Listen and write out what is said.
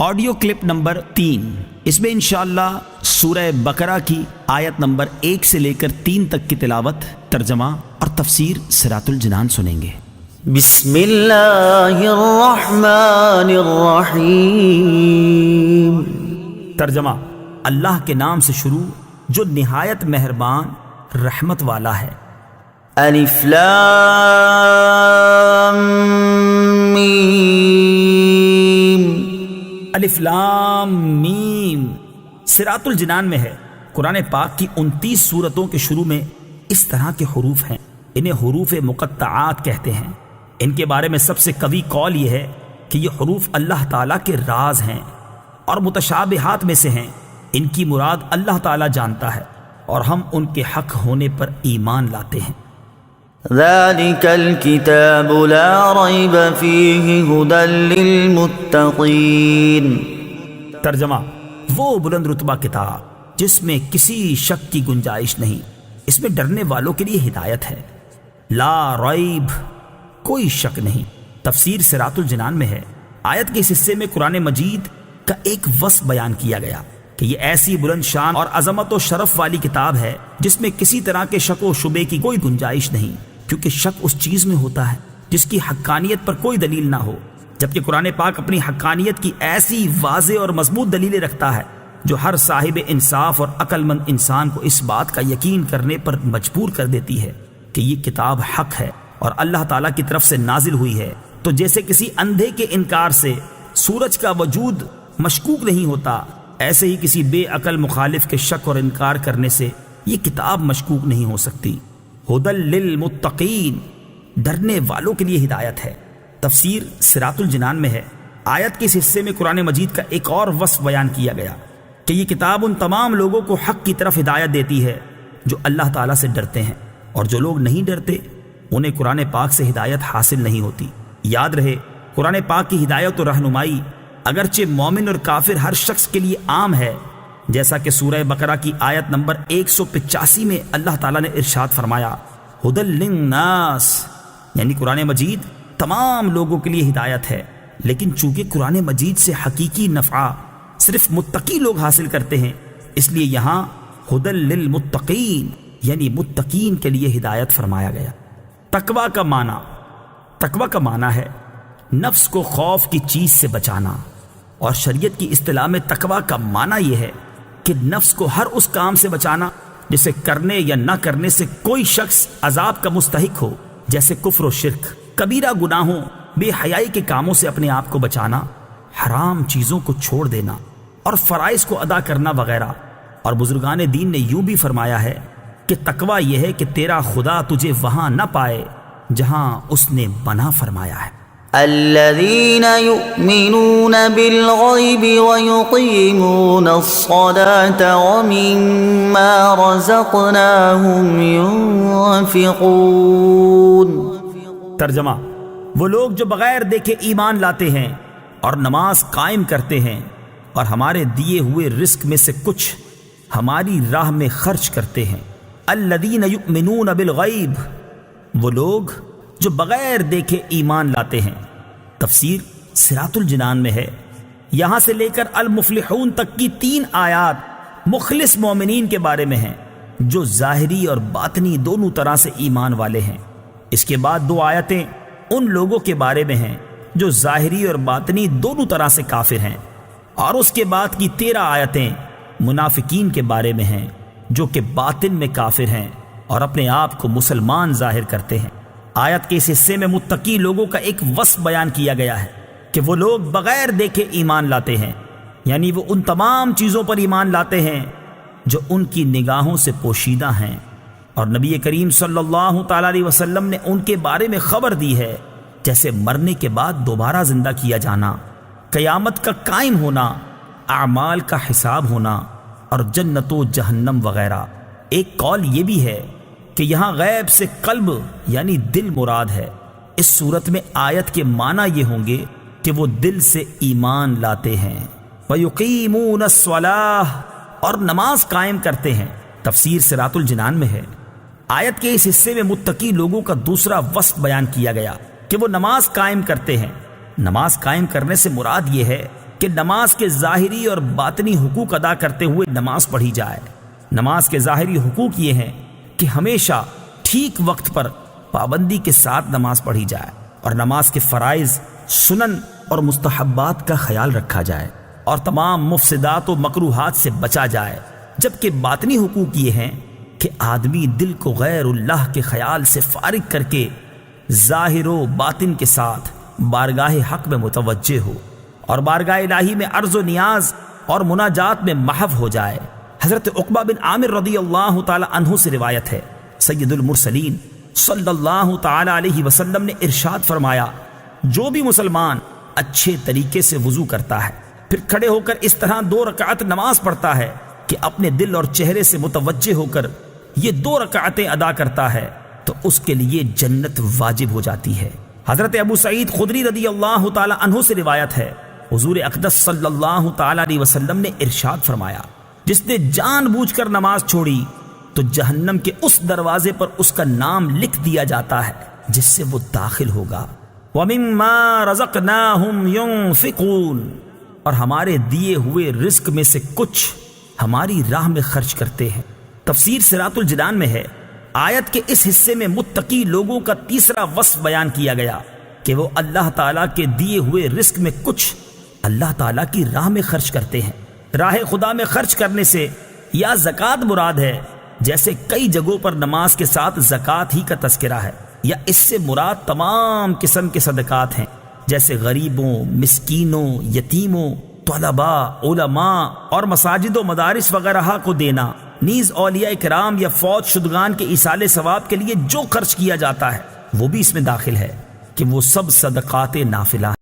Audio clip number 3، اس میں انشاءاللہ سورہ بقرہ کی آیت نمبر 1 سے لے کر 3 تک کی تلاوت، ترجمہ اور تفسیر صراط الجنان سنیں گے۔ بسم اللہ الرحمن الرحیم۔ ترجمہ: اللہ کے نام سے شروع جو نہایت مہربان رحمت والا ہے۔ الف لام میم۔ الف لام میم صراط الجنان میں ہے۔ قرآن پاک کی 29 سورتوں کے شروع میں اس طرح کے حروف ہیں، انہیں حروف مقطعات کہتے ہیں۔ ان کے بارے میں سب سے قوی قول یہ ہے کہ یہ حروف اللہ تعالیٰ کے راز ہیں اور متشابہات میں سے ہیں۔ ان کی مراد اللہ تعالیٰ جانتا ہے اور ہم ان کے حق ہونے پر ایمان لاتے ہیں۔ ذالک الکتاب لا ریب فیہ ھدی للمتقین۔ ترجمہ: وہ بلند رتبہ کتاب جس میں کسی شک کی گنجائش نہیں، اس میں ڈرنے والوں کے لیے ہدایت ہے۔ لا ریب، کوئی شک نہیں۔ تفسیر صراط الجنان میں ہے، آیت کے اس حصے میں قرآن مجید کا ایک وصف بیان کیا گیا کہ یہ ایسی بلند شان اور عظمت و شرف والی کتاب ہے جس میں کسی طرح کے شک و شبے کی کوئی گنجائش نہیں، کیونکہ شک اس چیز میں ہوتا ہے جس کی حقانیت پر کوئی دلیل نہ ہو، جبکہ قرآن پاک اپنی حقانیت کی ایسی واضح اور مضبوط دلیلیں رکھتا ہے جو ہر صاحب انصاف اور عقل مند انسان کو اس بات کا یقین کرنے پر مجبور کر دیتی ہے کہ یہ کتاب حق ہے اور اللہ تعالیٰ کی طرف سے نازل ہوئی ہے۔ تو جیسے کسی اندھے کے انکار سے سورج کا وجود مشکوک نہیں ہوتا، ایسے ہی کسی بے عقل مخالف کے شک اور انکار کرنے سے یہ کتاب مشکوک نہیں ہو سکتی۔ ھدی للمتقین، ڈرنے والوں کے لیے ہدایت ہے۔ تفسیر صراط الجنان میں ہے، آیت کے اس حصے میں قرآن مجید کا ایک اور وصف بیان کیا گیا کہ یہ کتاب ان تمام لوگوں کو حق کی طرف ہدایت دیتی ہے جو اللہ تعالیٰ سے ڈرتے ہیں، اور جو لوگ نہیں ڈرتے انہیں قرآن پاک سے ہدایت حاصل نہیں ہوتی۔ یاد رہے، قرآن پاک کی ہدایت و رہنمائی اگرچہ مومن اور کافر ہر شخص کے لیے عام ہے، جیسا کہ سورہ بقرہ کی آیت نمبر 185 میں اللہ تعالیٰ نے ارشاد فرمایا، ھدی للناس، یعنی قرآن مجید تمام لوگوں کے لیے ہدایت ہے، لیکن چونکہ قرآن مجید سے حقیقی نفع صرف متقی لوگ حاصل کرتے ہیں، اس لیے یہاں ھدی للمتقین یعنی متقین کے لیے ہدایت فرمایا گیا۔ تقویٰ کا معنی ہے نفس کو خوف کی چیز سے بچانا، اور شریعت کی اصطلاح میں تقویٰ کا معنی یہ ہے کہ نفس کو ہر اس کام سے بچانا جسے کرنے یا نہ کرنے سے کوئی شخص عذاب کا مستحق ہو، جیسے کفر و شرک، کبیرہ گناہوں، بے حیائی کے کاموں سے اپنے آپ کو بچانا، حرام چیزوں کو چھوڑ دینا اور فرائض کو ادا کرنا وغیرہ۔ اور بزرگان دین نے یوں بھی فرمایا ہے کہ تقویٰ یہ ہے کہ تیرا خدا تجھے وہاں نہ پائے جہاں اس نے منع فرمایا ہے۔ الذین یؤمنون بالغیب ویقیمون الصلاة ومما رزقناہم ينفقون۔ ترجمہ: وہ لوگ جو بغیر دیکھے ایمان لاتے ہیں اور نماز قائم کرتے ہیں اور ہمارے دیے ہوئے رزق میں سے کچھ ہماری راہ میں خرچ کرتے ہیں۔ الذین یؤمنون بالغیب، وہ لوگ جو بغیر دیکھے ایمان لاتے ہیں۔ تفسیر صراط الجنان میں ہے، یہاں سے لے کر المفلحون تک کی 3 آیات مخلص مومنین کے بارے میں ہیں جو ظاہری اور باطنی دونوں طرح سے ایمان والے ہیں۔ اس کے بعد 2 آیتیں ان لوگوں کے بارے میں ہیں جو ظاہری اور باطنی دونوں طرح سے کافر ہیں، اور اس کے بعد کی 13 آیتیں منافقین کے بارے میں ہیں جو کہ باطن میں کافر ہیں اور اپنے آپ کو مسلمان ظاہر کرتے ہیں۔ آیت کے اس حصے میں متقی لوگوں کا ایک وصف بیان کیا گیا ہے کہ وہ لوگ بغیر دیکھے ایمان لاتے ہیں، یعنی وہ ان تمام چیزوں پر ایمان لاتے ہیں جو ان کی نگاہوں سے پوشیدہ ہیں، اور نبی کریم صلی اللہ تعالیٰ علیہ وسلم نے ان کے بارے میں خبر دی ہے، جیسے مرنے کے بعد دوبارہ زندہ کیا جانا، قیامت کا قائم ہونا، اعمال کا حساب ہونا اور جنت و جہنم وغیرہ۔ ایک قول یہ بھی ہے کہ یہاں غیب سے قلب یعنی دل مراد ہے۔ اس صورت میں آیت کے معنی یہ ہوں گے کہ وہ دل سے ایمان لاتے ہیں۔ وَيُقِيمُونَ الصَّلَاةَ، اور نماز قائم کرتے ہیں۔ تفسیر صراط الجنان میں ہے، آیت کے اس حصے میں متقی لوگوں کا دوسرا وصف بیان کیا گیا کہ وہ نماز قائم کرتے ہیں۔ نماز قائم کرنے سے مراد یہ ہے کہ نماز کے ظاہری اور باطنی حقوق ادا کرتے ہوئے نماز پڑھی جائے۔ نماز کے ظاہری حقوق یہ ہیں کہ ہمیشہ ٹھیک وقت پر پابندی کے ساتھ نماز پڑھی جائے اور نماز کے فرائض، سنن اور مستحبات کا خیال رکھا جائے اور تمام مفسدات و مکروہات سے بچا جائے، جبکہ باطنی حقوق یہ ہیں کہ آدمی دل کو غیر اللہ کے خیال سے فارغ کر کے ظاہر و باطن کے ساتھ بارگاہ حق میں متوجہ ہو اور بارگاہ الہی میں عرض و نیاز اور مناجات میں محو ہو جائے۔ حضرت عقبہ بن عامر رضی اللہ تعالی عنہ سے روایت ہے، سید المرسلین صلی اللہ تعالی علیہ وسلم نے ارشاد فرمایا، جو بھی مسلمان اچھے طریقے سے وضو کرتا ہے پھر کھڑے ہو کر اس طرح 2 رکعت نماز پڑھتا ہے کہ اپنے دل اور چہرے سے متوجہ ہو کر یہ 2 رکعتیں ادا کرتا ہے تو اس کے لیے جنت واجب ہو جاتی ہے۔ حضرت ابو سعید خدری رضی اللہ تعالی عنہ سے روایت ہے، حضور اقدس صلی اللہ تعالی علیہ وسلم نے ارشاد فرمایا، جس نے جان بوجھ کر نماز چھوڑی تو جہنم کے اس دروازے پر اس کا نام لکھ دیا جاتا ہے جس سے وہ داخل ہوگا۔ وَمِمَّا رَزَقْنَاهُمْ يُنْفِقُونَ، اور ہمارے دیے ہوئے رزق میں سے کچھ ہماری راہ میں خرچ کرتے ہیں۔ تفسیر صراط الجنان میں ہے، آیت کے اس حصے میں متقی لوگوں کا تیسرا وصف بیان کیا گیا کہ وہ اللہ تعالیٰ کے دیے ہوئے رزق میں کچھ اللہ تعالیٰ کی راہ میں خرچ کرتے ہیں۔ راہ خدا میں خرچ کرنے سے یا زکوٰۃ مراد ہے، جیسے کئی جگہوں پر نماز کے ساتھ زکوٰۃ ہی کا تذکرہ ہے، یا اس سے مراد تمام قسم کے صدقات ہیں، جیسے غریبوں، مسکینوں، یتیموں، طلباء، علماء اور مساجد و مدارس وغیرہ کو دینا، نیز اولیاء کرام یا فوت شدگان کے ایصال ثواب کے لیے جو خرچ کیا جاتا ہے وہ بھی اس میں داخل ہے کہ وہ سب صدقات نافلہ